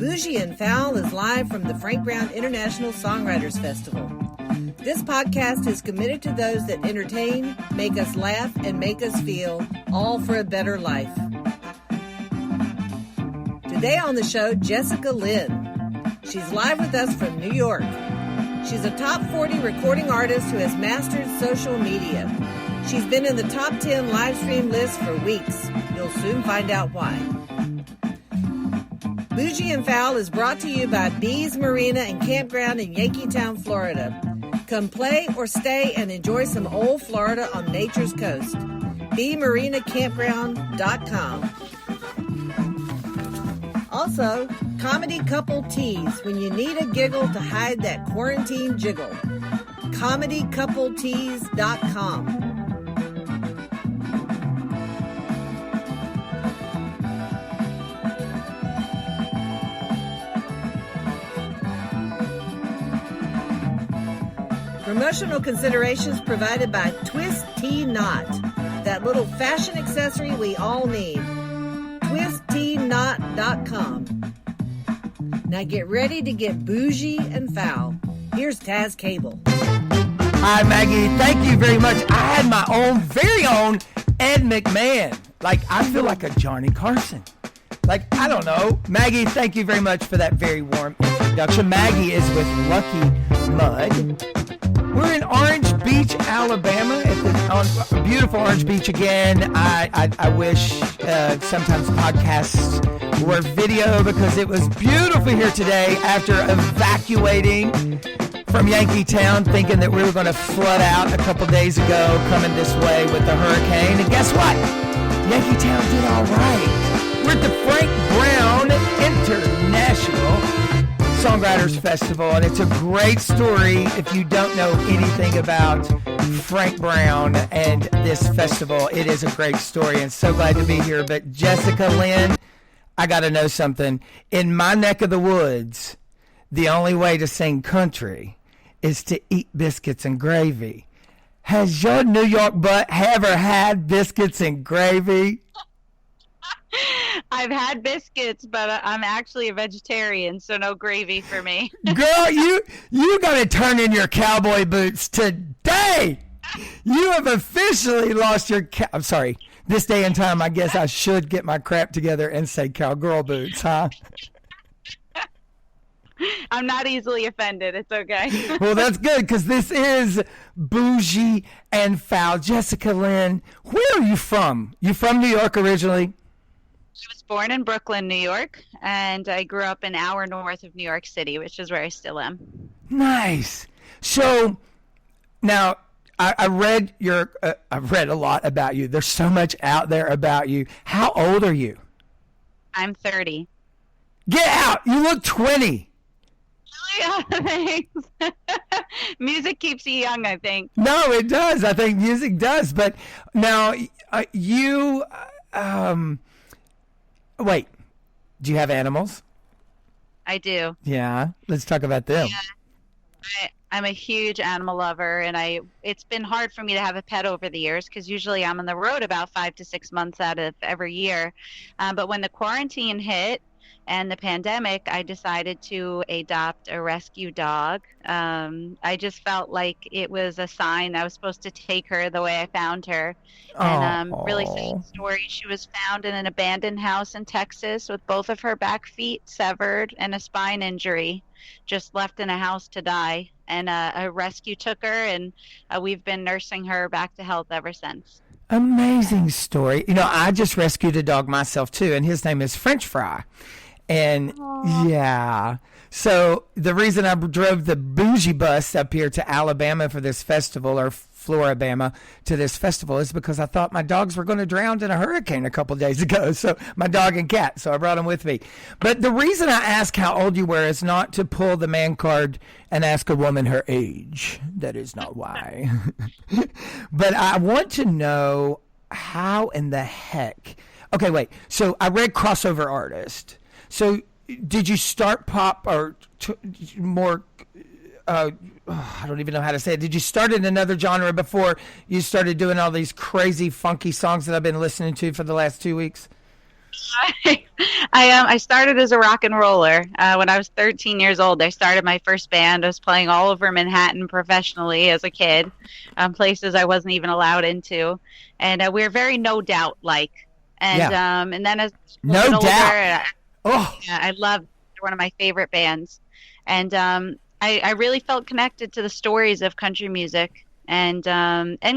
Bougie and Foul is live from the Frank Brown International Songwriters Festival. This podcast is committed to those that entertain, make us laugh, and make us feel, all for a better life. Today on the show, Jessica Lynn. She's live with us from New York. She's a top 40 recording artist who has mastered social media. She's been in the top 10 live stream list for weeks. You'll soon find out why. Bougie and Foul is brought to you by Bees Marina and Campground in Yankeetown, Florida. Come play or stay and enjoy some old Florida on nature's coast. BeMarinaCampground.com. Also, Comedy Couple Teas when you need a giggle to hide that quarantine jiggle. ComedyCoupleTeas.com. Promotional considerations provided by Twist T Knot, that little fashion accessory we all need. TwistTKnot.com. Now get ready to get bougie and foul. Here's Taz Cable. Hi, Maggie. Thank you very much. I had my very own Ed McMahon. I feel like a Johnny Carson. I don't know. Maggie, thank you very much for that very warm introduction. Maggie is with Lucky Mud. We're in Orange Beach, Alabama, on beautiful Orange Beach again. I wish sometimes podcasts were video because it was beautiful here today after evacuating from Yankeetown, thinking that we were going to flood out a couple days ago, coming this way with the hurricane. And guess what? Yankeetown did all right. We're at the Frank Brown International Songwriters Festival, and it's a great story if you don't know anything about Frank Brown and this festival. It is a great story, and so glad to be here. But Jessica Lynn, I got to know something. In my neck of the woods, the only way to sing country is to eat biscuits and gravy. Has your New York butt ever had biscuits and gravy? I've had biscuits, but I'm actually a vegetarian, so no gravy for me. Girl, you got to turn in your cowboy boots today. You have officially lost your I'm sorry. This day and time, I guess I should get my crap together and say cowgirl boots, huh? I'm not easily offended. It's okay. Well, that's good because this is Bougie and Foul. Jessica Lynn, where are you from? You from New York originally? I was born in Brooklyn, New York, and I grew up an hour north of New York City, which is where I still am. Nice. So now I've read a lot about you. There's so much out there about you. How old are you? I'm 30. Get out. You look 20. Yeah, thanks. Music keeps you young, I think. No, it does. I think music does. But now you, wait, do you have animals? I do. Yeah. Let's talk about them. Yeah. I'm a huge animal lover, and it's been hard for me to have a pet over the years because usually I'm on the road about 5 to 6 months out of every year. But when the quarantine hit and the pandemic, I decided to adopt a rescue dog. I just felt like it was a sign I was supposed to take her the way I found her. And really sad story. She was found in an abandoned house in Texas with both of her back feet severed and a spine injury, just left in a house to die. And a rescue took her, and we've been nursing her back to health ever since. Amazing story. You know, I just rescued a dog myself too, and his name is French Fry. And yeah, so the reason I drove the bougie bus up here to Alabama for this festival, or Floribama to this festival, is because I thought my dogs were going to drown in a hurricane a couple of days ago. So my dog and cat, so I brought them with me. But the reason I ask how old you were is not to pull the man card and ask a woman her age. That is not why. But I want to know how in the heck. Okay, wait. So I read crossover artist. So did you start pop or more, I don't even know how to say it. Did you start in another genre before you started doing all these crazy, funky songs that I've been listening to for the last 2 weeks? I started as a rock and roller. When I was 13 years old, I started my first band. I was playing all over Manhattan professionally as a kid, places I wasn't even allowed into, and we were very No Doubt like. And then as No older, Doubt. I loved one of my favorite bands, and I really felt connected to the stories of country music. And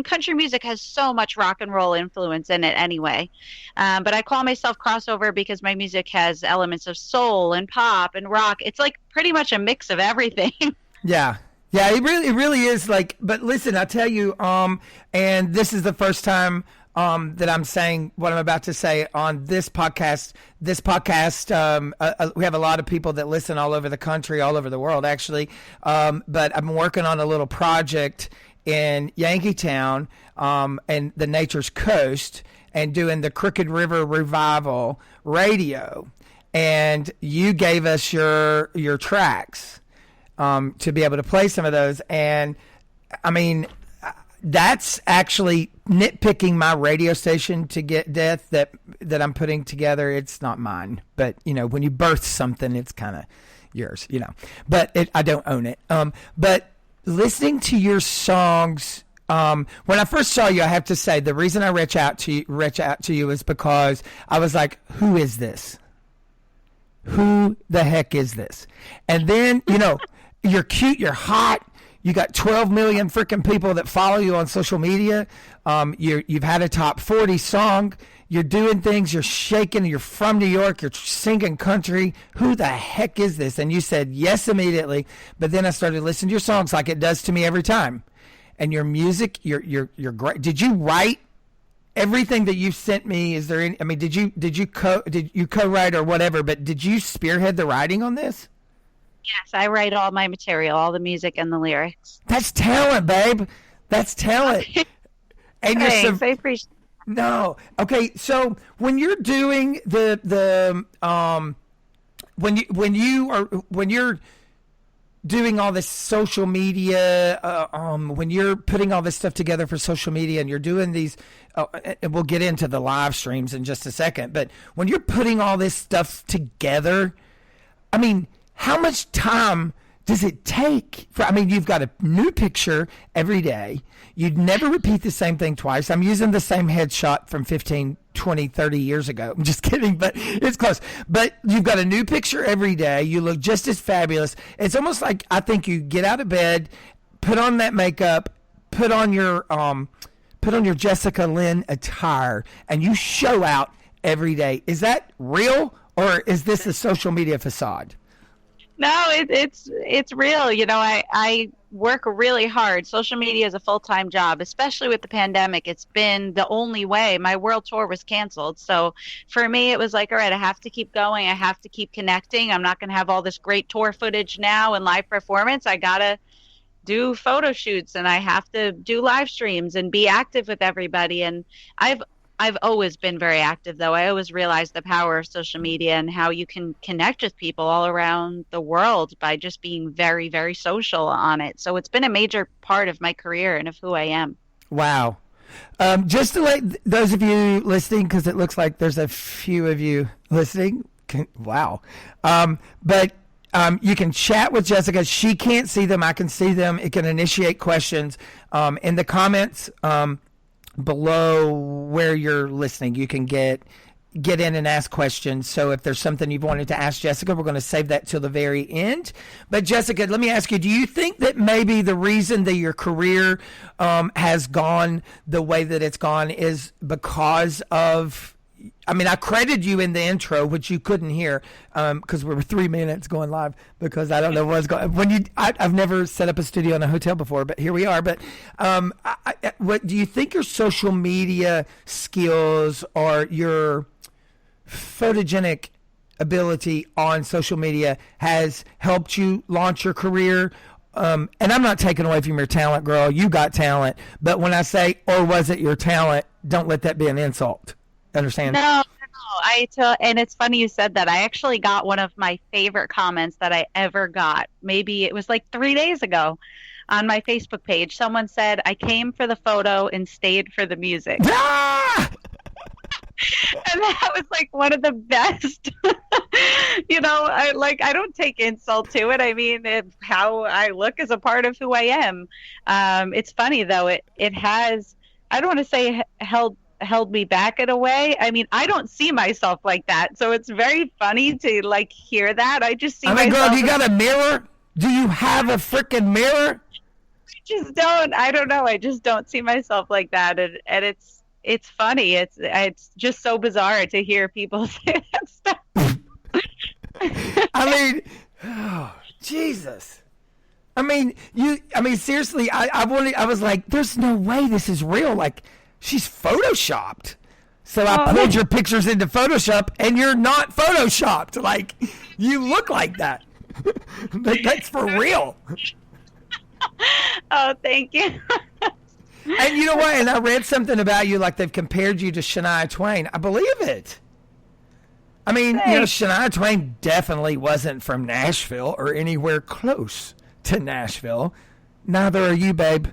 country music has so much rock and roll influence in it anyway. But I call myself crossover because my music has elements of soul and pop and rock. It's like pretty much a mix of everything. Yeah. Yeah, it really is like, but listen, I tell you, and this is the first time that I'm saying what I'm about to say on this podcast. This podcast, we have a lot of people that listen all over the country, all over the world, actually. But I'm working on a little project in Yankeetown and the Nature's Coast, and doing the Crooked River Revival radio. And you gave us your tracks to be able to play some of those. And I mean, that's actually nitpicking my radio station to get death that I'm putting together. It's not mine, but you know, when you birth something, it's kind of yours, you know, but I don't own it. But listening to your songs, when I first saw you, I have to say the reason I reach out to you is because I was like, who is this? Who the heck is this? And then, you know, you're cute, you're hot. You got 12 million freaking people that follow you on social media. You've had a top 40 song. You're doing things. You're shaking. You're from New York. You're singing country. Who the heck is this? And you said yes immediately. But then I started listening to your songs like it does to me every time. And your music, you're great. Did you write everything that you sent me? Is there any? I mean, did you co-write or whatever? But did you spearhead the writing on this? Yes, I write all my material, all the music and the lyrics. That's talent, babe. That's talent. And Thanks, I appreciate. No. Okay, so when you're doing when you're doing all this social media, when you're putting all this stuff together for social media, and you're doing these, and we'll get into the live streams in just a second, but when you're putting all this stuff together, I mean, how much time does it take? I mean, you've got a new picture every day. You'd never repeat the same thing twice. I'm using the same headshot from 15, 20, 30 years ago. I'm just kidding, but it's close. But you've got a new picture every day. You look just as fabulous. It's almost like, I think you get out of bed, put on that makeup, put on your Jessica Lynn attire, and you show out every day. Is that real, or is this a social media facade? No, it's real. You know, I work really hard. Social media is a full-time job, especially with the pandemic. It's been the only way. My world tour was canceled. So for me, it was like, all right, I have to keep going. I have to keep connecting. I'm not going to have all this great tour footage now and live performance. I got to do photo shoots, and I have to do live streams and be active with everybody. And I've always been very active, though. I always realized the power of social media and how you can connect with people all around the world by just being very, very social on it. So it's been a major part of my career and of who I am. Wow. Just to let those of you listening, because it looks like there's a few of you listening. Wow. But you can chat with Jessica. She can't see them. I can see them. It can initiate questions in the comments below where you're listening. You can get in and ask questions. So if there's something you've wanted to ask Jessica, we're going to save that till the very end. But Jessica, let me ask you, do you think that maybe the reason that your career has gone the way that it's gone is because of, I mean, I credited you in the intro, which you couldn't hear because we were 3 minutes going live, because I don't know what's going. I've never set up a studio in a hotel before, but here we are. But what do you think your social media skills or your photogenic ability on social media has helped you launch your career? And I'm not taking away from your talent, girl. You got talent. But when I say, or was it your talent, don't let that be an insult. Understand? No. And it's funny you said that. I actually got one of my favorite comments that I ever got. Maybe it was like 3 days ago on my Facebook page. Someone said, I came for the photo and stayed for the music. Ah! And that was like one of the best. I don't take insult to it. I mean, how I look is a part of who I am. It's funny though. It has. I don't want to say held me back in a way. I mean, I don't see myself like that, so it's very funny to like hear that. I just see. I mean, myself girl, you got a mirror? Do you have a freaking mirror? I just don't. I don't know. I just don't see myself like that, and it's funny. It's just so bizarre to hear people say that stuff. I mean, oh, Jesus. I mean, seriously, I was like, there's no way this is real. Like, she's photoshopped. So I pulled your pictures into Photoshop, and you're not photoshopped. Like, you look like that. That's for real. Oh, thank you. And you know what? And I read something about you, like they've compared you to Shania Twain. I believe it. I mean, Shania Twain definitely wasn't from Nashville or anywhere close to Nashville. Neither are you, babe.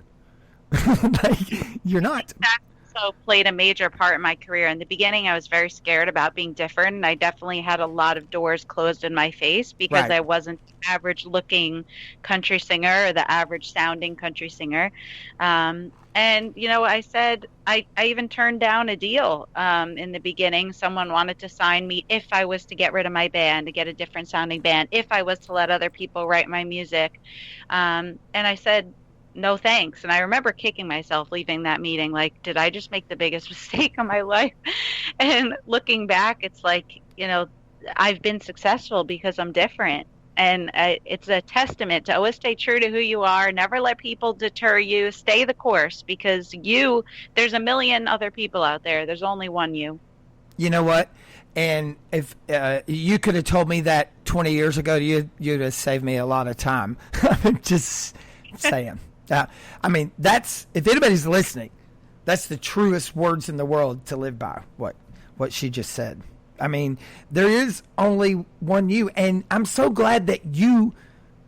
Like, you're not. That also played a major part in my career. In the beginning, I was very scared about being different, and I definitely had a lot of doors closed in my face because I wasn't the average-looking country singer or the average-sounding country singer. And, I said, I even turned down a deal in the beginning. Someone wanted to sign me if I was to get rid of my band, to get a different sounding band, if I was to let other people write my music. And I said, no thanks. And I remember kicking myself leaving that meeting. Like, did I just make the biggest mistake of my life? And looking back, it's like, I've been successful because I'm different. And it's a testament to always stay true to who you are. Never let people deter you. Stay the course, because there's a million other people out there. There's only one you. You know what? And if you could have told me that 20 years ago, you'd have saved me a lot of time. Just saying. I mean, if anybody's listening, that's the truest words in the world to live by, what she just said. I mean, there is only one you, and I'm so glad that you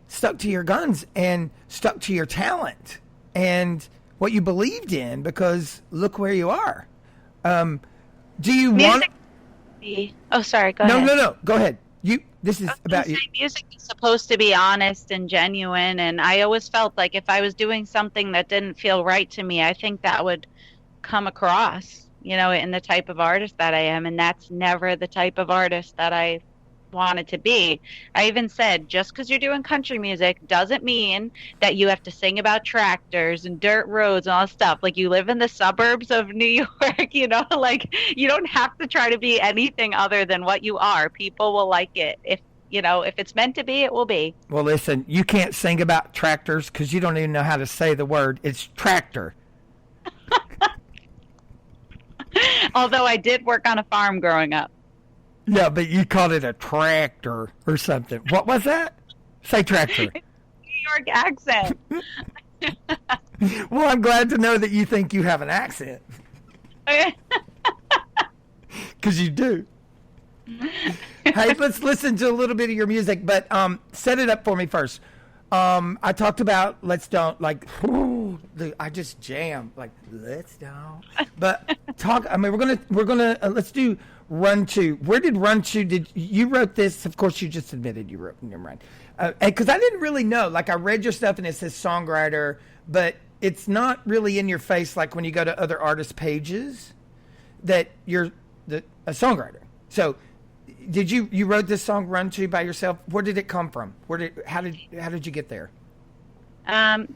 stuck to your guns and stuck to your talent and what you believed in, because look where you are. Do you want? Oh, sorry. Go ahead. No. Go ahead. This is about you. Music is supposed to be honest and genuine, and I always felt like if I was doing something that didn't feel right to me, I think that would come across, in the type of artist that I am, and that's never the type of artist that I wanted to be. I even said, just because you're doing country music doesn't mean that you have to sing about tractors and dirt roads and all that stuff. Like, you live in the suburbs of New York, like, you don't have to try to be anything other than what you are. People will like it. If it's meant to be, it will be. Well, listen, you can't sing about tractors because you don't even know how to say the word. It's tractor. Although I did work on a farm growing up. Yeah, but you called it a tractor or something. What was that? Say tractor. New York accent. Well, I'm glad to know that you think you have an accent. Because you do. Hey, let's listen to a little bit of your music, but set it up for me first. I talked about I just jammed like let's don't. But talk. I mean, we're gonna let's do Run 2. Where did Run 2? Did you wrote this? Of course, you just admitted you wrote. Never mind. Because I didn't really know. Like, I read your stuff and it says songwriter, but it's not really in your face. Like when you go to other artists' pages, that you're a songwriter. So. Did you wrote this song Run 2 by yourself? Where did it come from? How did you get there?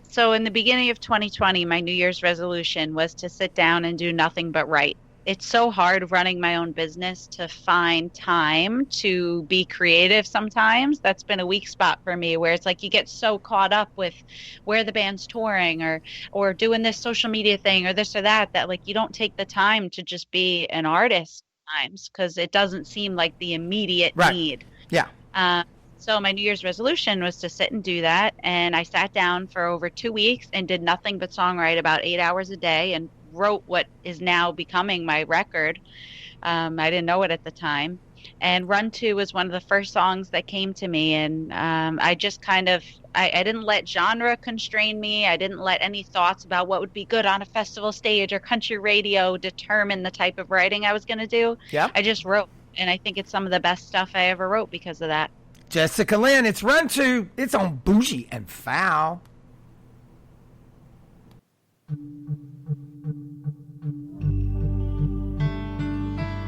So in the beginning of 2020, my New Year's resolution was to sit down and do nothing but write. It's so hard running my own business to find time to be creative sometimes. That's been a weak spot for me, where it's like you get so caught up with where the band's touring or doing this social media thing or this or that like you don't take the time to just be an artist times, because it doesn't seem like the immediate need. Yeah. So my New Year's resolution was to sit and do that. And I sat down for over 2 weeks and did nothing but songwrite about 8 hours a day and wrote what is now becoming my record. I didn't know it at the time. And Run To was one of the first songs that came to me. And I just kind of, I didn't let genre constrain me. I didn't let any thoughts about what would be good on a festival stage or country radio determine the type of writing I was going to do. Yeah. I just wrote. And I think it's some of the best stuff I ever wrote because of that. Jessica Lynn, it's Run To. It's on Bougie and Foul.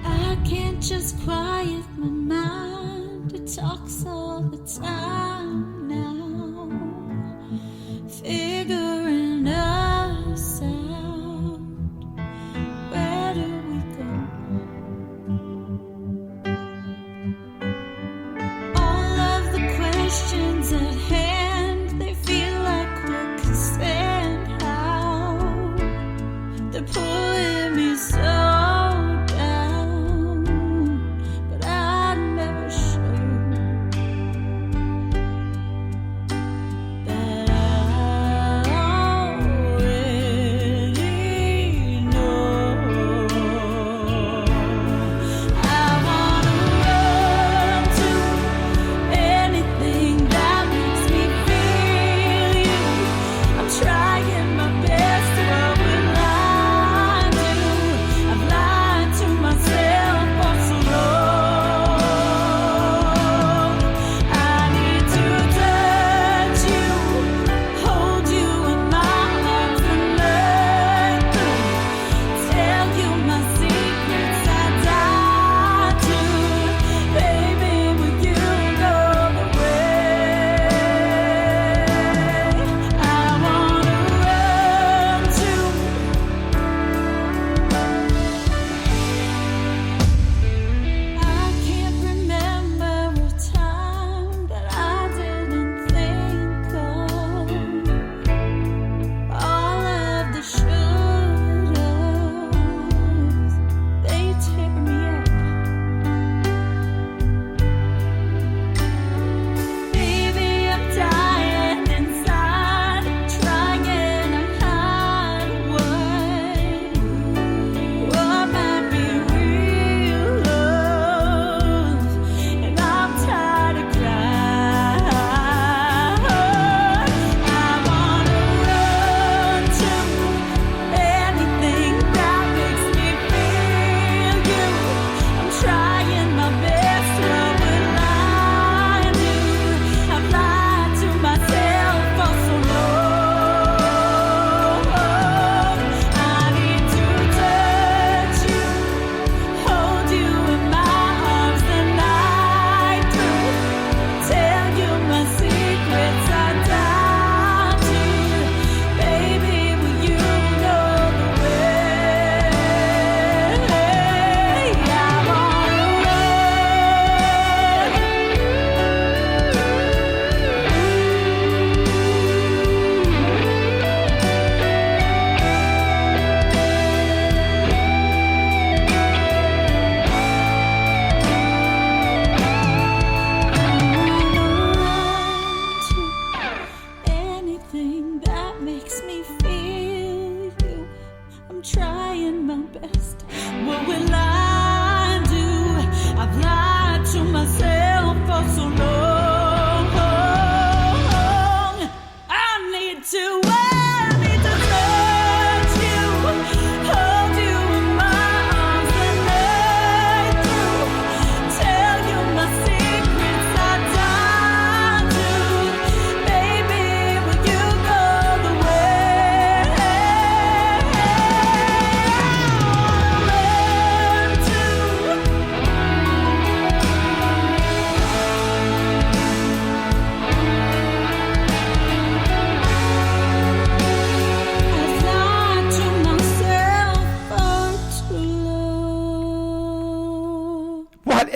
I can't just quiet my mind. It talks all the time now, figuring us out. Where do we go? All of the questions at hand, they feel like what could stand out. They're pulling me so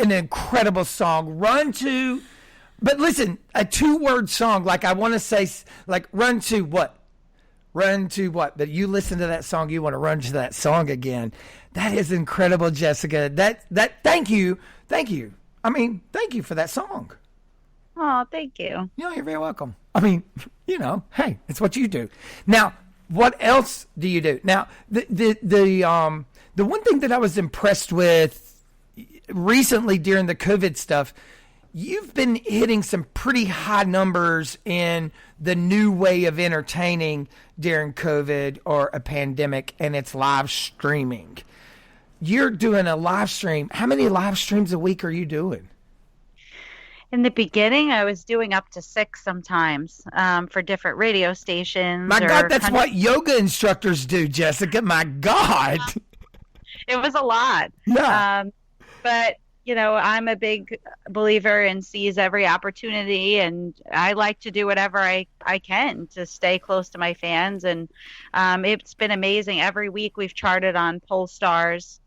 An incredible song, Run To. But listen, a 2-word song, like I want to say, like Run To what? Run To what? That you listen to that song, you want to run to that song again. That is incredible, Jessica. Thank you. I mean, thank you for that song. Oh, thank you. You're very welcome. I mean, hey, it's what you do. Now, what else do you do? Now, the one thing that I was impressed with recently during the COVID stuff, you've been hitting some pretty high numbers in the new way of entertaining during COVID or a pandemic, and it's live streaming. You're doing a live stream. How many live streams a week are you doing? In the beginning, I was doing up to 6 sometimes for different radio stations. My God, that's what yoga instructors do, Jessica. My God. It was a lot. Yeah. But, you know, I'm a big believer in seize every opportunity, and I like to do whatever I can to stay close to my fans. And it's been amazing. Every week we've charted on Pollstar's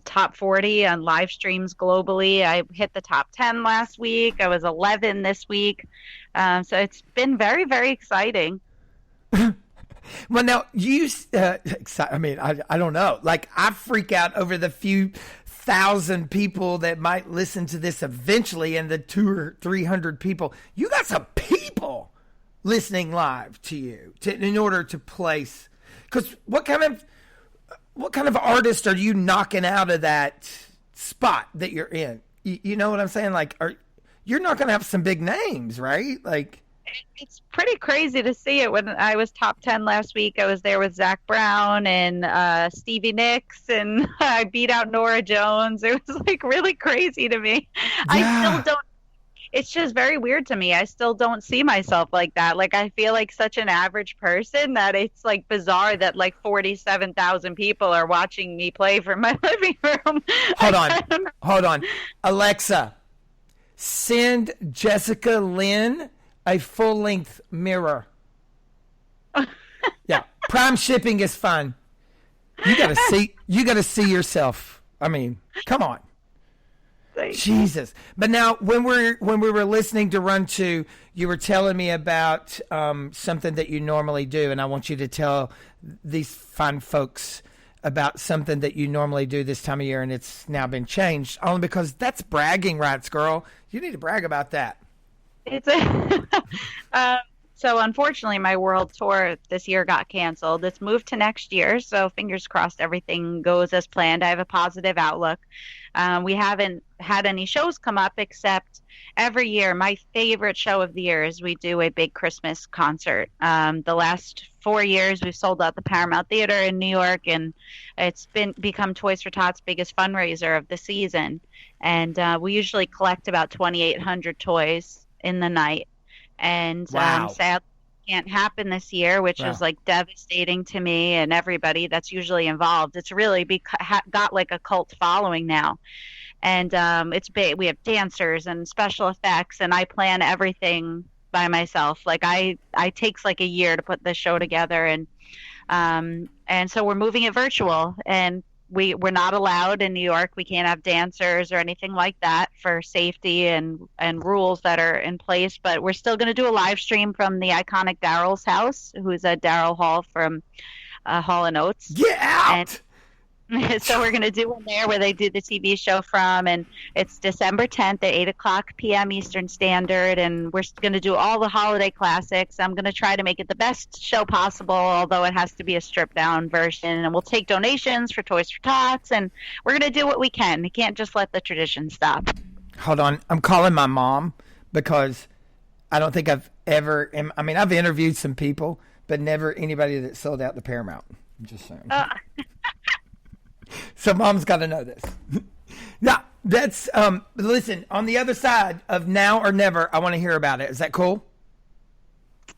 top 40 on live streams globally. I hit the top 10 last week. I was 11 this week. So it's been very, very exciting. Well, now I don't know. Like, I freak out over the few thousand people that might listen to this eventually, and the 200 or 300 people. You got some people listening live to you in order to place. Because what kind of artist are you knocking out of that spot that you're in? You know what I'm saying? Like, you're not going to have some big names, right? Like, it's pretty crazy to see it. When I was top 10 last week, I was there with Zach Brown and Stevie Nicks, and I beat out Nora Jones. It was like really crazy to me. Yeah. I still don't. It's just very weird to me. I still don't see myself like that. Like, I feel like such an average person that it's like bizarre that like 47,000 people are watching me play from my living room. Hold on. Alexa, send Jessica Lynn a full-length mirror. Yeah, prime shipping is fun. You gotta see yourself. I mean, come on. Jesus. But now, when we were listening to Run 2, you were telling me about something that you normally do, and I want you to tell these fine folks about something that you normally do this time of year, and it's now been changed, only because that's bragging rights, girl. You need to brag about that. So unfortunately, my world tour this year got canceled. It's moved to next year, so fingers crossed everything goes as planned. I have a positive outlook. We haven't had any shows come up, except every year, my favorite show of the year is we do a big Christmas concert. The last 4 years, we've sold out the Paramount Theater in New York, and it's become Toys for Tots' biggest fundraiser of the season. And we usually collect about 2,800 toys in the night. And wow. Sadly, it can't happen this year, which is like devastating to me and everybody that's usually involved. It's really got like a cult following now. And it's big. We have dancers and special effects, and I plan everything by myself. Like, I takes like a year to put this show together, and so we're moving it virtual, and we're not allowed in New York. We can't have dancers or anything like that for safety and rules that are in place. But we're still going to do a live stream from the iconic Daryl's house, who's a Daryl Hall from Hall & Oates. Get out! So we're going to do one there where they do the TV show from, and it's December 10th at 8 o'clock p.m. Eastern Standard, and we're going to do all the holiday classics. I'm going to try to make it the best show possible, although it has to be a stripped-down version, and we'll take donations for Toys for Tots, and we're going to do what we can. We can't just let the tradition stop. Hold on. I'm calling my mom, because I don't think I've ever – I've interviewed some people, but never anybody that sold out the Paramount. I'm just saying. So Mom's got to know this. Now, that's, listen, on the other side of Now or Never, I want to hear about it. Is that cool?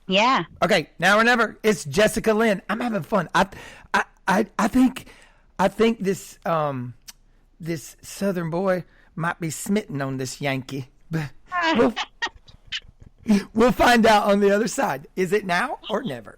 Yeah. Okay, Now or Never. It's Jessica Lynn. I'm having fun. I think this this Southern boy might be smitten on this Yankee. But we'll find out on the other side. Is it now or never?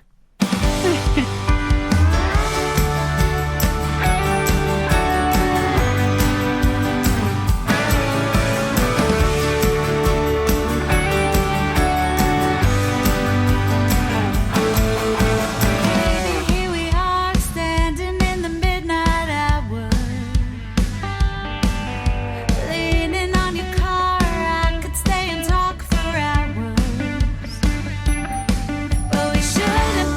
Should've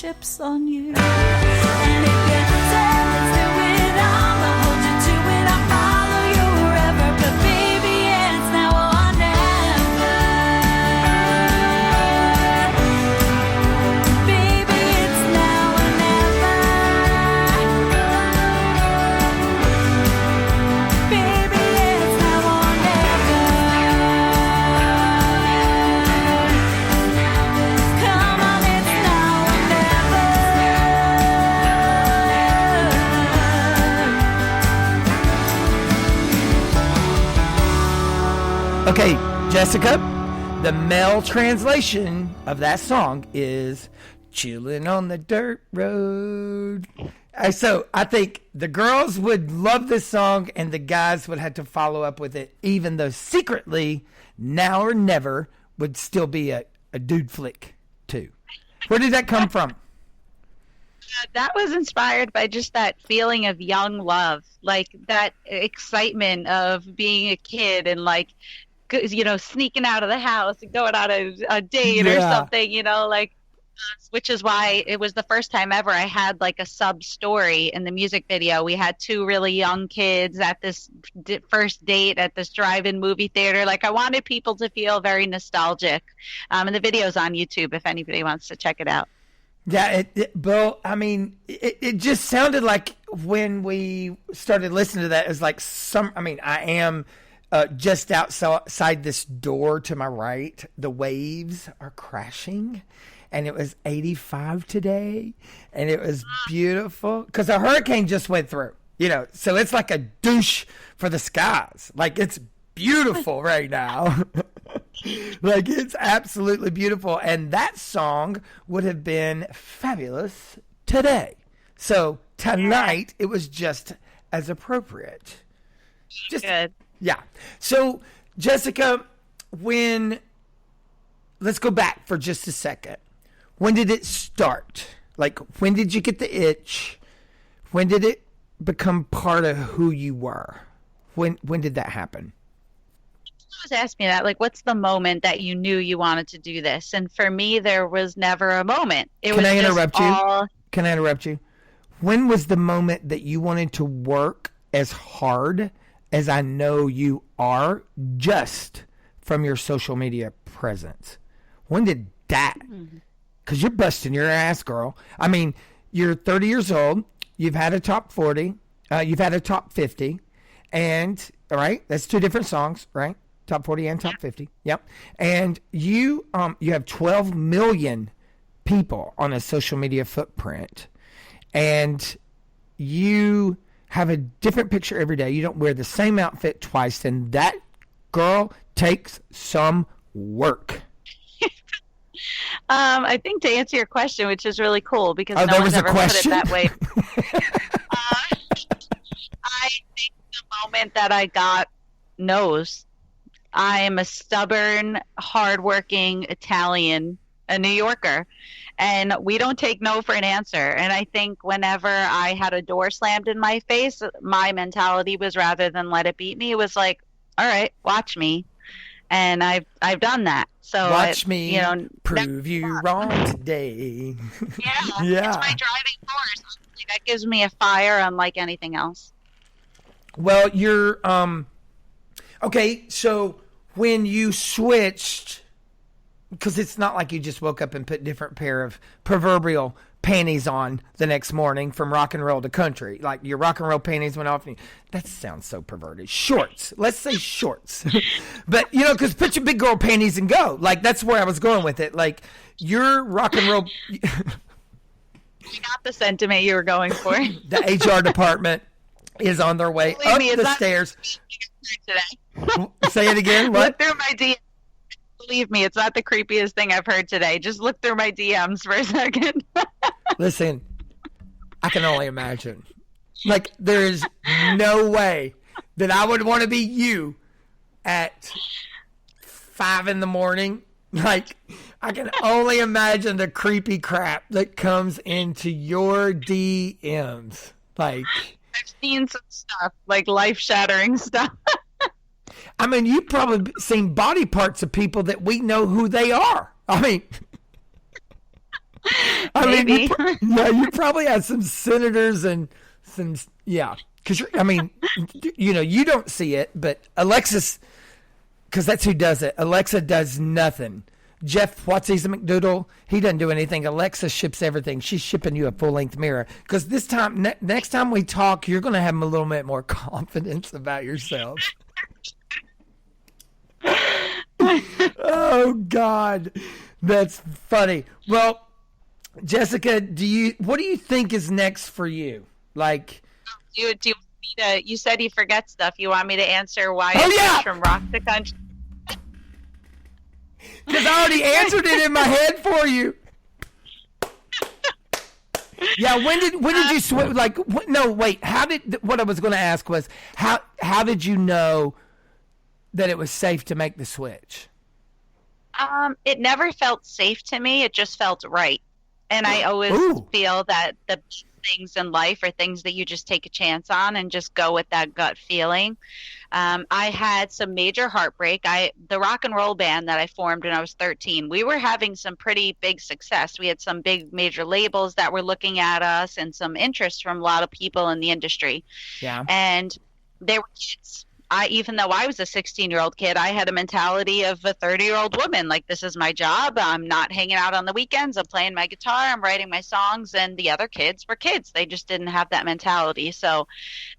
chips on you. And if you tell us to it, I'ma hold you to it. I'll follow you wherever. But baby, it's now or never. Baby, it's now or never. Baby, it's now or never. Come on, it's now or never. Okay, Jessica, the male translation of that song is chillin' on the dirt road. So I think the girls would love this song and the guys would have to follow up with it, even though secretly Now or Never would still be a dude flick too. Where did that come from? That was inspired by just that feeling of young love, like that excitement of being a kid and like, you know, sneaking out of the house and going on a date or Yeah. something, you know, like, which is why it was the first time ever I had like a sub story in the music video. We had two really young kids at this first date at this drive-in movie theater. Like I wanted people to feel very nostalgic. And the video's on YouTube if anybody wants to check it out. Yeah, Bill, I mean, it just sounded like when we started listening to that, it was like I am just outside this door to my right. The waves are crashing, and it was 85 today, and it was beautiful because a hurricane just went through, you know, so it's like a douche for the skies. Like it's beautiful right now. Like it's absolutely beautiful, and that song would have been fabulous today. So tonight it was just as appropriate. Just Good. yeah. So Jessica, let's go back for just a second. When did it start? Like when did you get the itch? When did it become part of who you were? When did that happen? Was asked me that, like, what's the moment that you knew you wanted to do this? And for me, there was never a moment. Can I interrupt you? Can I interrupt you? When was the moment that you wanted to work as hard as I know you are just from your social media presence? When did that? Because you're busting your ass, girl. I mean, you're 30 years old. You've had a top 40. You've had a top 50. And, all right, that's two different songs, right? Top 40 and top 50. Yep. And you have 12 million people on a social media footprint. And you have a different picture every day. You don't wear the same outfit twice. And that, girl, takes some work. I think to answer your question, which is really cool because no there one's was a ever put it question? that way. I think the moment that I got no's. I am a stubborn, hardworking Italian, a New Yorker, and we don't take no for an answer. And I think whenever I had a door slammed in my face, my mentality was rather than let it beat me, it was like, all right, watch me. And I've done that. So Watch me, you know, prove you wrong today. Yeah, Yeah. it's my driving force. Honestly, that gives me a fire unlike anything else. Well, you're okay. So when you switched, because it's not like you just woke up and put different pair of proverbial panties on the next morning from rock and roll to country. Like your rock and roll panties went off. And that sounds so perverted. Shorts. Let's say shorts. But, you know, because put your big girl panties and go. Like that's where I was going with it. Like your rock and roll. You got the sentiment you were going for. The HR department is on their way Believe up me, it's the not- stairs. Today. Say it again. What? Look through my DMs. Believe me, it's not the creepiest thing I've heard today. Just look through my DMs for a second. Listen, I can only imagine. Like, there is no way that I would want to be you at 5 a.m. Like, I can only imagine the creepy crap that comes into your DMs. Like, I've seen some stuff, like life-shattering stuff. I mean, you've probably seen body parts of people that we know who they are. I mean, I mean, Maybe. you probably had some senators and some, yeah. Because, I mean, you don't see it, but Alexis, because that's who does it. Alexa does nothing. Jeff, he's a McDoodle. He doesn't do anything. Alexa ships everything. She's shipping you a full-length mirror. Because this time, next time we talk, you're going to have a little bit more confidence about yourself. Oh, God. That's funny. Well, Jessica, what do you think is next for you? Like, Do you want me to, you said you forget stuff. You want me to answer why Oh, I yeah! switched from rock to country? because I already answered it in my head for you. Yeah, when did you switch? Like, no, wait. What I was going to ask was how did you know that it was safe to make the switch? It never felt safe to me. It just felt right. And I always feel that the things in life are things that you just take a chance on and just go with that gut feeling. I had some major heartbreak. The rock and roll band that I formed when I was 13, we were having some pretty big success. We had some big major labels that were looking at us and some interest from a lot of people in the industry. Yeah. And they were kids. Even though I was a 16-year-old kid, I had a mentality of a 30-year-old woman. Like, this is my job. I'm not hanging out on the weekends. I'm playing my guitar. I'm writing my songs. And the other kids were kids. They just didn't have that mentality. So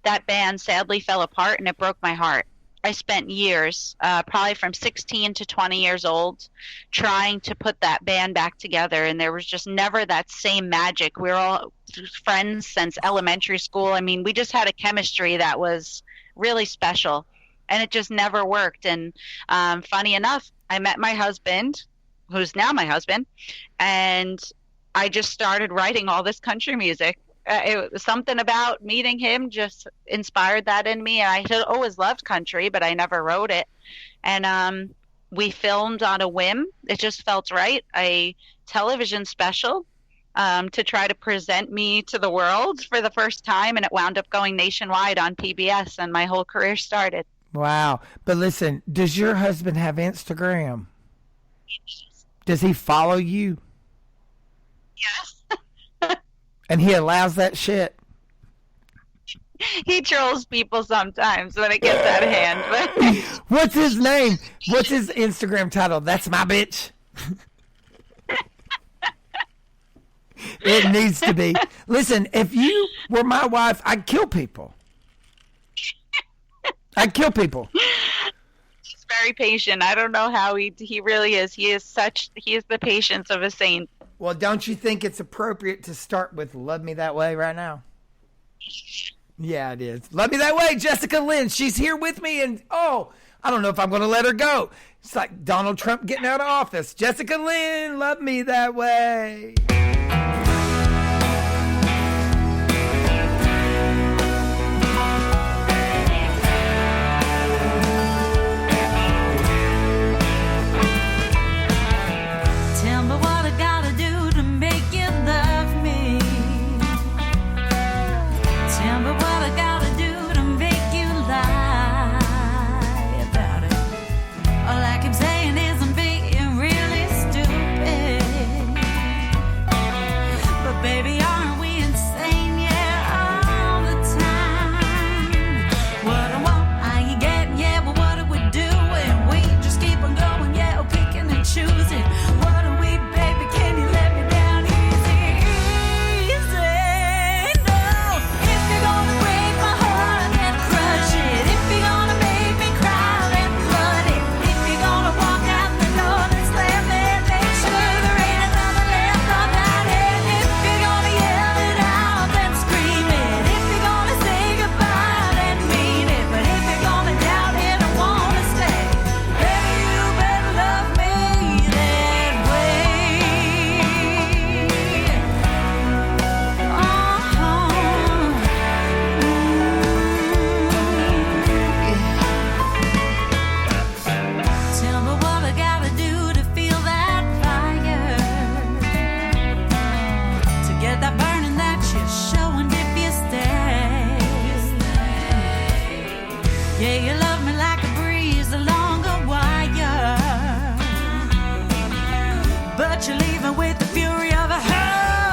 that band sadly fell apart, and it broke my heart. I spent years, probably from 16 to 20 years old, trying to put that band back together. And there was just never that same magic. We were all friends since elementary school. I mean, we just had a chemistry that was really special, and it just never worked. And funny enough, I met my husband, who's now my husband, and I just started writing all this country music. It was something about meeting him just inspired that in me. And I had always loved country, but I never wrote it. And we filmed on a whim. It just felt right. A television special to try to present me to the world for the first time, and it wound up going nationwide on PBS, and my whole career started. Wow. But listen, does your husband have Instagram? Does he follow you? Yes. And he allows that shit? He trolls people sometimes when it gets out of hand. But What's his name? What's his Instagram title? That's my bitch. It needs to be. Listen, if you were my wife, I'd kill people. I'd kill people. he's very patient. I don't know how he really is. He is the patience of a saint. Well, don't you think it's appropriate to start with Love Me That Way right now? Yeah, it is. Love Me That Way, Jessica Lynn. She's here with me, and I don't know if I'm going to let her go. It's like Donald Trump getting out of office. Jessica Lynn, Love Me That Way. Tell me what I gotta do to make you love me. Tell me what I gotta do to make you lie about it. All I keep saying is I'm being really stupid. But baby, aren't we insane? Yeah, all the time. What I want, I ain't getting, yeah, but what do we do? And we just keep on going, yeah, picking and choosing. What do we, baby, can you let me down easy, easy? No, if you're gonna break my heart, then crush it. If you're gonna make me cry, then flood it. If you're gonna walk out the door, then slam it. Make sure there ain't another left on that head. If you're gonna yell it out, then scream it. If you're gonna say goodbye, then mean it. But if you're gonna doubt it, I wanna stay. Baby, you better love me that way. Tell me what I gotta do to feel that fire, to get that burning that you're showing if you stay. Yeah, you love me like a breeze along a wire, but you're leaving with the fury of a hurricane.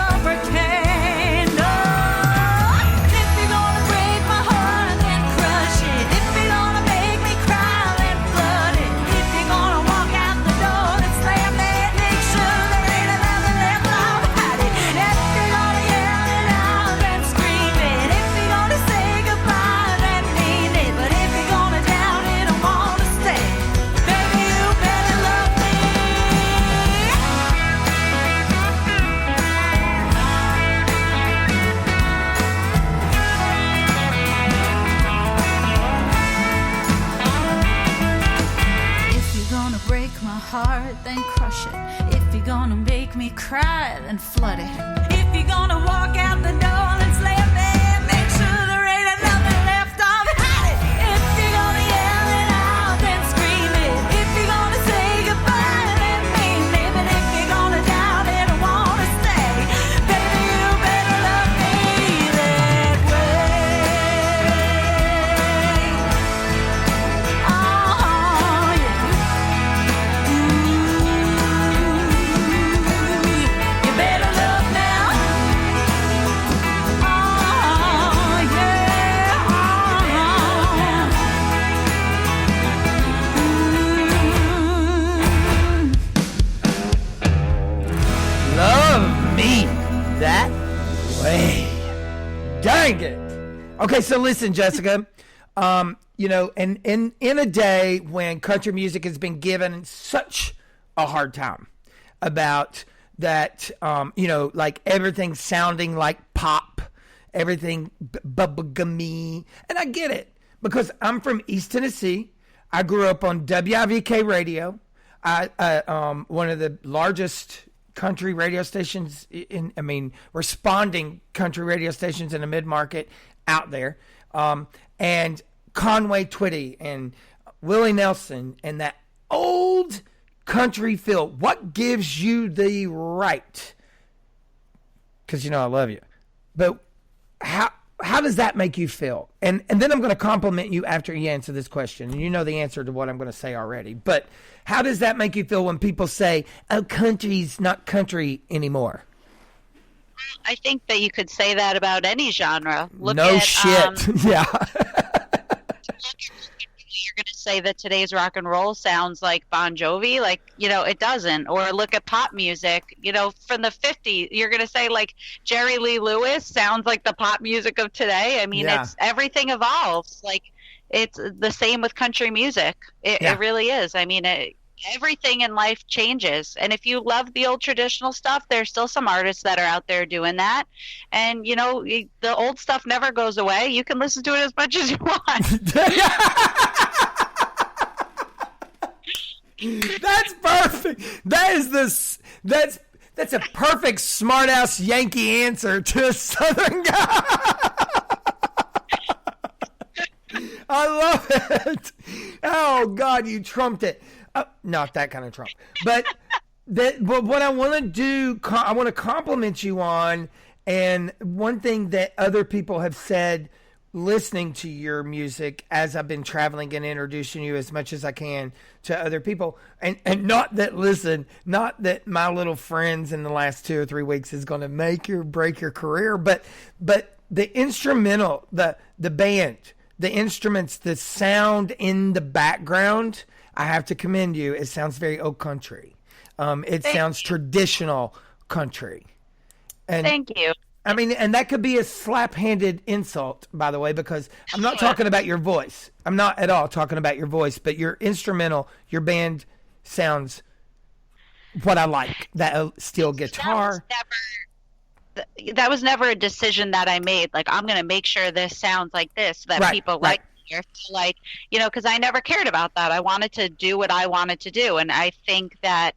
it, then crush it. If you're gonna make me cry, then flood it. If you're gonna walk out the door, then slam it. Make sure there ain't nothing left of it. Hide it. If you're gonna yell it out, then scream it. If you're gonna say goodbye, then mean it. But if you're gonna doubt it or wanna stay, baby, you better love me that way. Oh, yeah. You better love now. Oh, yeah. Love me that way. Dang it. Okay, so listen, Jessica. You know, and in a day when country music has been given such a hard time about that, you know, like everything sounding like pop, everything bubblegummy, and I get it because I'm from East Tennessee. I grew up on WIVK radio, one of the largest country radio stations responding country radio stations in the mid-market out there. And Conway Twitty and Willie Nelson and that old country feel. What gives you the right? Because you know I love you. But how does that make you feel? And then I'm going to compliment you after you answer this question. And you know the answer to what I'm going to say already. But how does that make you feel when people say, oh, country's not country anymore? I think that you could say that about any genre. No shit. Yeah. You're going to say that today's rock and roll sounds like Bon Jovi, like, you know, it doesn't. Or look at pop music, you know, from the 50s. You're going to say like Jerry Lee Lewis sounds like the pop music of today. I mean, It's everything evolves. Like it's the same with country music. It really is. I mean, everything in life changes. And if you love the old traditional stuff, there's still some artists that are out there doing that. And, you know, the old stuff never goes away. You can listen to it as much as you want. That's perfect. That's a perfect smart ass Yankee answer to a Southern guy. I love it. Oh God, you trumped it. Not that kind of trump, but what I want to do, I want to compliment you on, and one thing that other people have said listening to your music as I've been traveling and introducing you as much as I can to other people. And not that my little friends in the last 2 or 3 weeks is going to make or break your career, but the instrumental, the band, the instruments, the sound in the background, I have to commend you. It sounds very old country. It sounds traditional country. And Thank you. I mean, and that could be a slap-handed insult, by the way, because I'm not talking about your voice. I'm not at all talking about your voice, but your instrumental, your band sounds what I like. That steel guitar. That was never a decision that I made. Like, I'm going to make sure this sounds like this, so that people like me, or like, you know, because I never cared about that. I wanted to do what I wanted to do. And I think that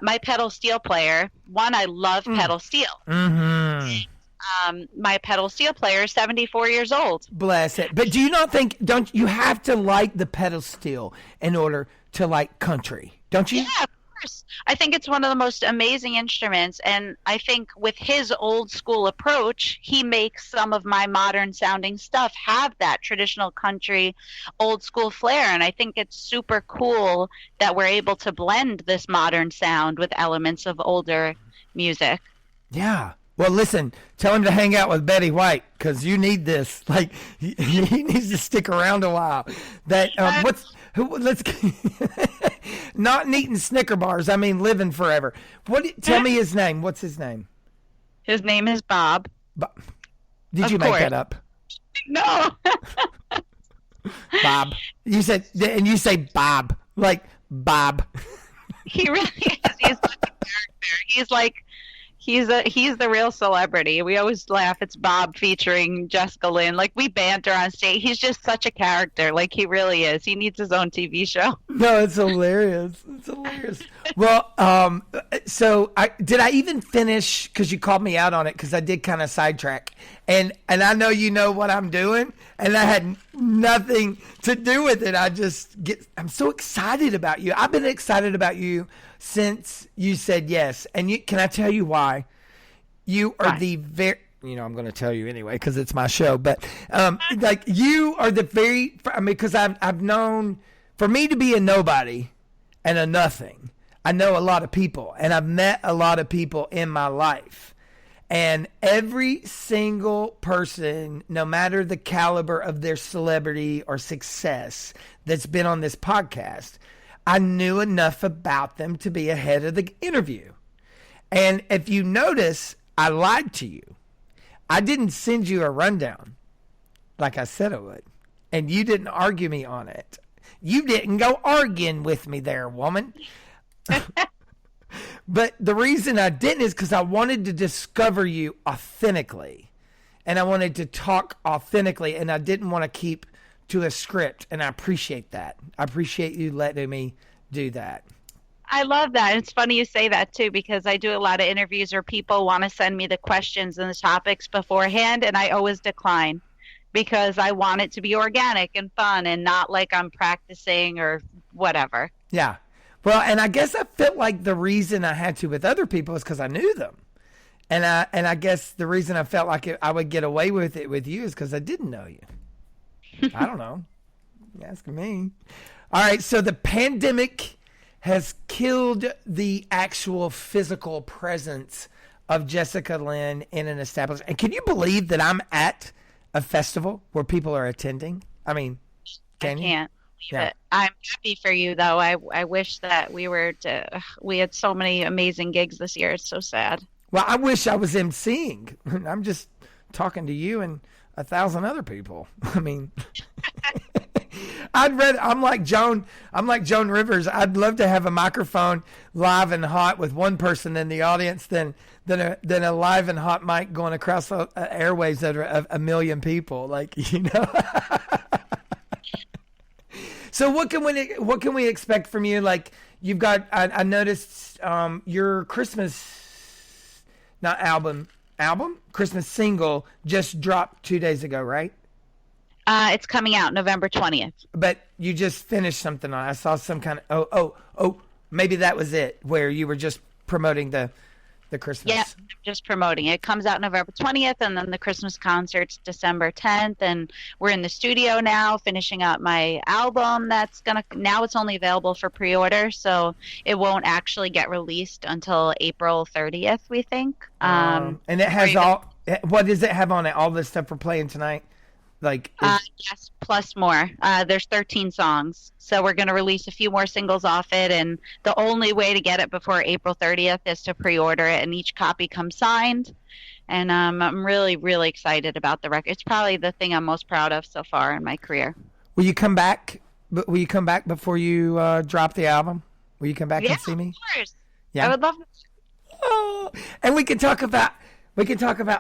my pedal steel player, I love pedal steel. Mm-hmm. My pedal steel player is 74 years old. Bless it. But do you not think, don't you have to like the pedal steel in order to like country? Don't you? Yeah, of course. I think it's one of the most amazing instruments. And I think with his old school approach, he makes some of my modern sounding stuff have that traditional country, old school flair. And I think it's super cool that we're able to blend this modern sound with elements of older music. Yeah. Well, listen, tell him to hang out with Betty White because you need this. Like, he needs to stick around a while. That let's not eating Snicker bars. I mean, living forever. Tell me his name. What's his name? His name is Bob. Did you make that up? No. Bob. You say Bob, like Bob. He really is. He's like a character. He's the real celebrity. We always laugh. It's Bob featuring Jessica Lynn. Like, we banter on stage. He's just such a character. Like, he really is. He needs his own TV show. No, it's hilarious. It's hilarious. Well, so did I even finish, because you called me out on it, because I did kind of sidetrack. And I know you know what I'm doing, and I had nothing to do with it. I'm so excited about you. I've been excited about you since you said yes. And can I tell you why? You are the very, I'm going to tell you anyway because it's my show. But like, you are the very, because I've known, for me to be a nobody and a nothing, I know a lot of people, and I've met a lot of people in my life. And every single person, no matter the caliber of their celebrity or success that's been on this podcast, I knew enough about them to be ahead of the interview. And if you notice, I lied to you. I didn't send you a rundown like I said I would. And you didn't argue me on it. You didn't go arguing with me there, woman. But the reason I didn't is because I wanted to discover you authentically. And I wanted to talk authentically. And I didn't want to keep to a script, and I appreciate that. I appreciate you letting me do that. I love that. It's funny you say that too, because I do a lot of interviews where people want to send me the questions and the topics beforehand, and I always decline because I want it to be organic and fun and not like I'm practicing or whatever. Yeah. Well, and I guess I felt like the reason I had to with other people is because I knew them. And I guess the reason I felt like I would get away with it with you is because I didn't know you. I don't know. You're asking me. All right. So the pandemic has killed the actual physical presence of Jessica Lynn in an establishment. And can you believe that I'm at a festival where people are attending? I mean, can you? I can't believe it. I'm happy for you, though. I wish that we had so many amazing gigs this year. It's so sad. Well, I wish I was emceeing. I'm just talking to you and 1,000 other people. I mean, I'm like Joan Rivers. I'd love to have a microphone live and hot with one person in the audience than a live and hot mic going across airwaves that are a million people. Like, So what can we expect from you? Like, you've got, I noticed your Christmas, not album, Christmas single just dropped 2 days ago, right? It's coming out November 20th. But you just finished something on. I saw some kind of maybe that was it, where you were just promoting the Christmas. Yeah, I'm just promoting it. It comes out November 20th, and then the Christmas concert's December 10th, and we're in the studio now finishing up my album. Now it's only available for pre-order, so it won't actually get released until April 30th, we think. And it has what does it have on it? All this stuff we're playing tonight? Yes, plus more. There's 13 songs. So we're going to release a few more singles off it. And the only way to get it before April 30th is to pre-order it. And each copy comes signed. And I'm really, really excited about the record. It's probably the thing I'm most proud of so far in my career. Will you come back? Will you come back before you drop the album? Will you come back and see me? Of course. Yeah, I would love to. Oh, and we can talk about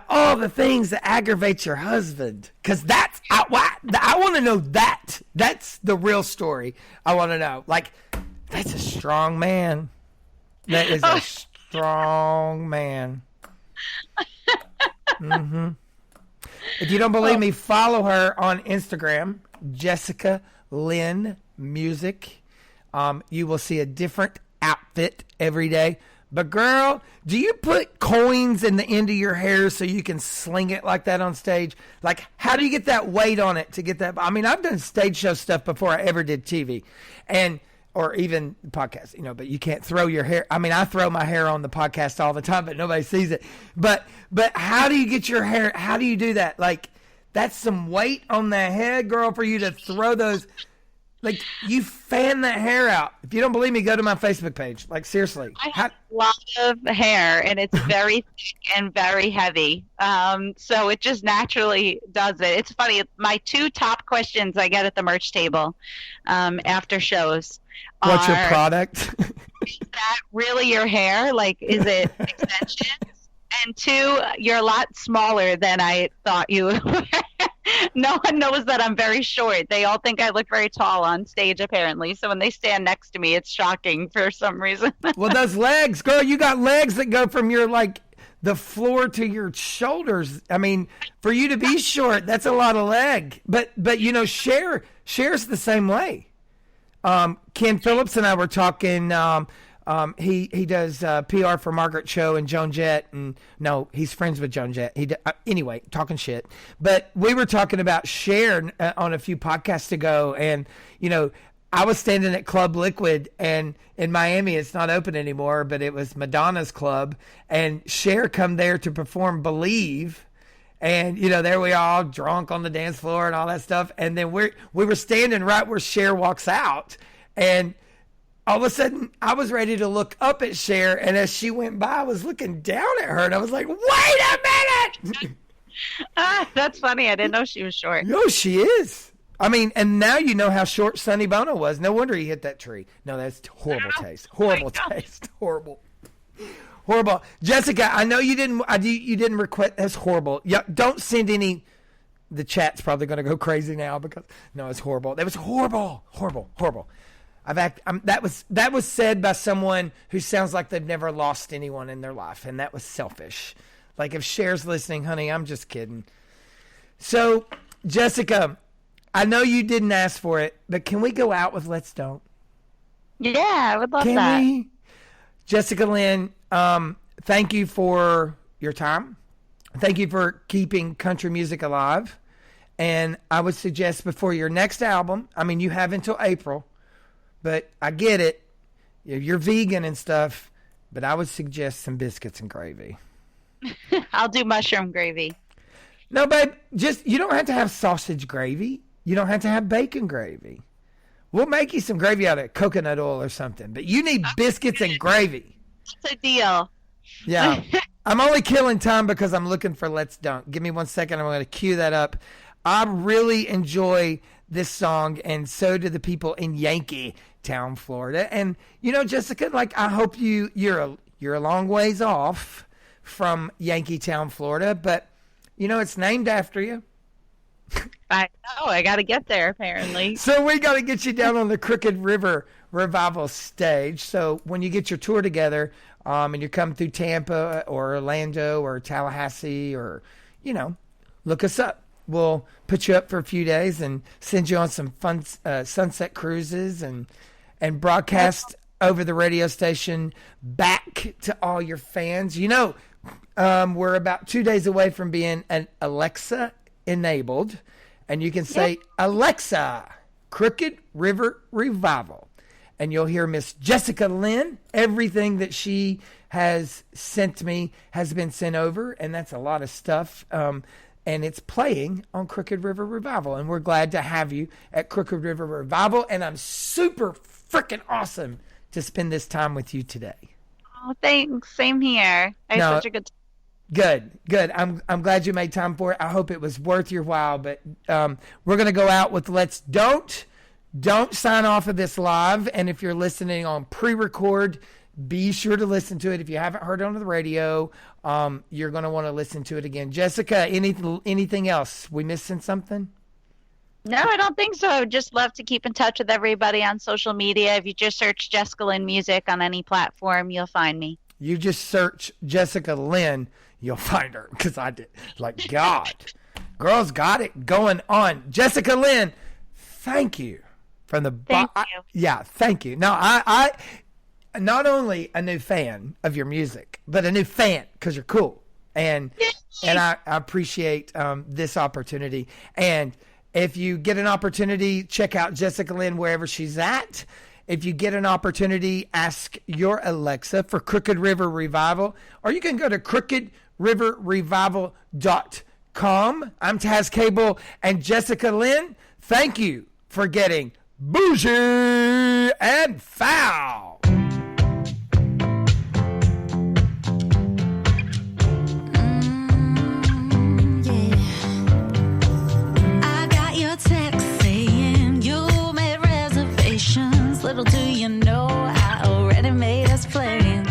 all the things that aggravate your husband, because I want to know that. That's the real story. I want to know. Like, that's a strong man. That is a strong man. Mm-hmm. If you don't believe me, follow her on Instagram, Jessica Lynn Music. You will see a different outfit every day. But girl, do you put coins in the end of your hair so you can sling it like that on stage? Like, how do you get that weight on it to get that? I mean, I've done stage show stuff before I ever did TV or even podcasts, but you can't throw your hair. I mean, I throw my hair on the podcast all the time, but nobody sees it. But how do you get your hair? How do you do that? Like, that's some weight on the head, girl, for you to throw those. Like, you fan that hair out. If you don't believe me, go to my Facebook page. Like, seriously. I have a lot of hair, and it's very thick and very heavy. So it just naturally does it. It's funny. My two top questions I get at the merch table after shows are, what's your product? Is that really your hair? Like, is it extensions? And two, you're a lot smaller than I thought you were. No one knows that I'm very short. They all think I look very tall on stage, apparently. So when they stand next to me, it's shocking for some reason. Well, those legs, girl, you got legs that go from your, like, the floor to your shoulders. I mean, for you to be short, that's a lot of leg. But you know, Cher's the same way. Ken Phillips and I were talking. He does PR for Margaret Cho and Joan Jett, and no, he's friends with Joan Jett. Anyway, talking shit. But we were talking about Cher on a few podcasts ago, and you know, I was standing at Club Liquid, and in Miami, it's not open anymore, but it was Madonna's club, and Cher come there to perform Believe. And, you know, there we are all drunk on the dance floor and all that stuff. And then we were standing right where Cher walks out. And all of a sudden, I was ready to look up at Cher. And as she went by, I was looking down at her. And I was like, wait a minute! That's funny. I didn't know she was short. No, she is. I mean, and now you know how short Sonny Bono was. No wonder he hit that tree. No, that's horrible taste. Horrible taste. Horrible. Horrible. Jessica, I know you didn't request. That's horrible. Yeah, don't send any. The chat's probably going to go crazy now because no, it's horrible. That was horrible. That was said by someone who sounds like they've never lost anyone in their life, and that was selfish. Like if Cher's listening, honey, I'm just kidding. So, Jessica, I know you didn't ask for it, but can we go out with Let's Don't? Yeah, I would love Can that. we? Jessica Lynn, thank you for your time. Thank you for keeping country music alive. And I would suggest before your next album, I mean, you have until April, but I get it. You're vegan and stuff, but I would suggest some biscuits and gravy. I'll do mushroom gravy. No, babe, you don't have to have sausage gravy. You don't have to have bacon gravy. We'll make you some gravy out of coconut oil or something, but you need biscuits and gravy. That's a deal. Yeah. I'm only killing time because I'm looking for Let's Don't. Give me 1 second. I'm going to cue that up. I really enjoy this song, and so do the people in Yankee Town, Florida. And, you know, Jessica, like, I hope you're a long ways off from Yankee Town, Florida, but, you know, it's named after you. I know. I got to get there, apparently. So we got to get you down on the Crooked River Revival stage. So when you get your tour together, and you come through Tampa or Orlando or Tallahassee, or, you know, look us up. We'll put you up for a few days and send you on some fun sunset cruises and broadcast over the radio station back to all your fans. You know, we're about 2 days away from being an Alexa enabled, and you can say, Alexa, Crooked River Revival, and you'll hear Miss Jessica Lynn. Everything that she has sent me has been sent over, and that's a lot of stuff, and it's playing on Crooked River Revival, and we're glad to have you at Crooked River Revival, and I'm super freaking awesome to spend this time with you today. Oh, thanks. Same here. I had such a good time. Good. I'm glad you made time for it. I hope it was worth your while. But we're gonna go out with Let's Don't sign off of this live. And if you're listening on pre-record, be sure to listen to it. If you haven't heard it on the radio, you're gonna want to listen to it again. Jessica, anything else? We missing something? No, I don't think so. I would just love to keep in touch with everybody on social media. If you just search Jessica Lynn Music on any platform, you'll find me. You just search Jessica Lynn, you'll find her, because I did. Like, God, girls got it going on. Jessica Lynn, thank you from the Thank you. Yeah, thank you. Now, I not only a new fan of your music, but a new fan because you're cool, and I appreciate this opportunity. And if you get an opportunity, check out Jessica Lynn wherever she's at. If you get an opportunity, ask your Alexa for Crooked River Revival, or you can go to crookedriverrevival.com. I'm Taz Cable, and Jessica Lynn, thank you for getting bougie and foul. I got your text saying you made reservations. Little do you know, I already made us plans.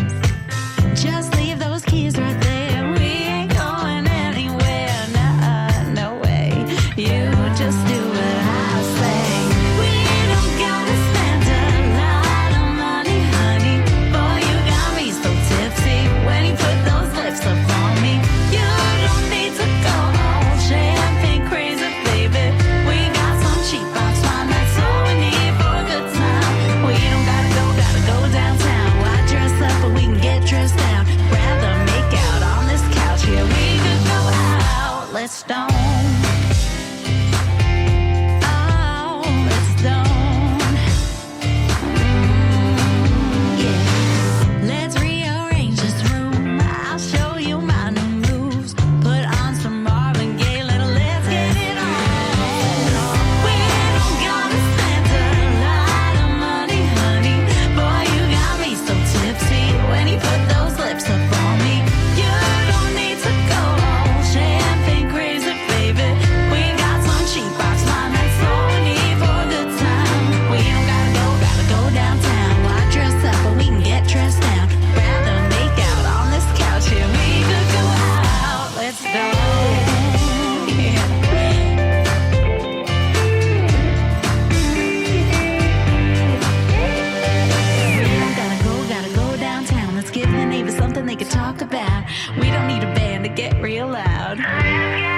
Just leave those keys right there. the name of something they could talk about. We don't need a band to get real loud.